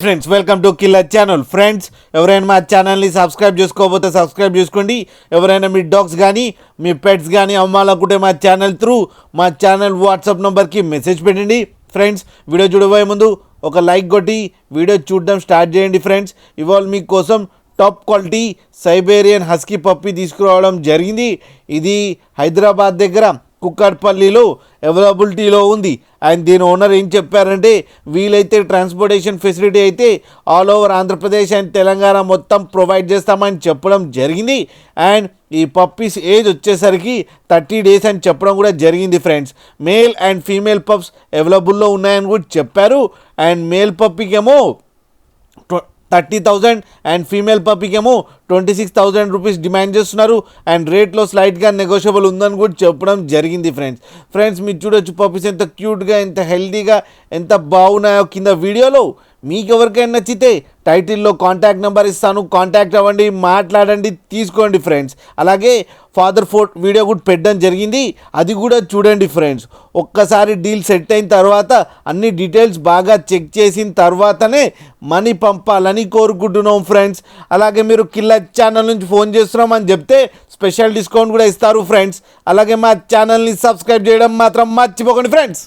Friends welcome to killer channel. Friends ఎవరైనా మా ఛానల్ని సబ్స్క్రైబ్ చేసుకోకపోతే సబ్స్క్రైబ్ చేసుకోండి. ఎవరైనా మీ డాగ్స్ కానీ మీ పెట్స్ కానీ అమ్మాలనుకుంటే మా ఛానల్ వాట్సాప్ నెంబర్కి మెసేజ్ పెట్టండి. ఫ్రెండ్స్ వీడియో చూడబోయే ముందు ఒక లైక్ కొట్టి వీడియో చూడడం స్టార్ట్ చేయండి. ఫ్రెండ్స్ ఇవాళ మీకోసం top quality Siberian husky puppy తీసుకురావడం జరిగింది. ఇది హైదరాబాద్ దగ్గర కుక్కట్పల్లిలో అవైలబిలిటీలో ఉంది. అండ్ దీని ఓనర్ ఏం చెప్పారంటే వీలైతే ట్రాన్స్పోర్టేషన్ ఫెసిలిటీ అయితే all over Andhra Pradesh and Telangana మొత్తం ప్రొవైడ్ చేస్తామని చెప్పడం జరిగింది. అండ్ ఈ పప్పీస్ ఏజ్ వచ్చేసరికి 30 days అని చెప్పడం కూడా జరిగింది. Friends male and female pups అవైలబుల్లో ఉన్నాయని కూడా చెప్పారు. అండ్ మేల్ పప్పీకేమో 30,000 అండ్ ఫీమేల్ పప్పీకేమో 26,000 రూపీస్ డిమాండ్ చేస్తున్నారు. అండ్ రేట్లో స్లైట్గా నెగోషియబుల్ ఉందని కూడా చెప్పడం జరిగింది. ఫ్రెండ్స్ మీరు చూడొచ్చు పప్పీస్ ఎంత క్యూట్గా, ఎంత హెల్తీగా, ఎంత బాగున్నాయో కింద వీడియోలో. మీకు ఎవరికైనా నచ్చితే టైటిల్లో కాంటాక్ట్ నెంబర్ ఇస్తాను, కాంటాక్ట్ అవ్వండి, మాట్లాడండి, తీసుకోండి. ఫ్రెండ్స్ అలాగే ఫాదర్ ఫోర్ట్ వీడియో కూడా పెట్టడం జరిగింది, అది కూడా చూడండి. ఫ్రెండ్స్ ఒక్కసారి డీల్ సెట్ అయిన తర్వాత అన్ని డీటెయిల్స్ బాగా చెక్ చేసిన తర్వాతనే మనీ పంపాలని కోరుకుంటున్నాం. ఫ్రెండ్స్ అలాగే మీరు కిల్లర్ ఛానల్ నుంచి ఫోన్ చేస్తున్నాం అని చెప్తే స్పెషల్ డిస్కౌంట్ కూడా ఇస్తారు. ఫ్రెండ్స్ అలాగే మా ఛానల్ని సబ్స్క్రైబ్ చేయడం మాత్రం మర్చిపోకండి. ఫ్రెండ్స్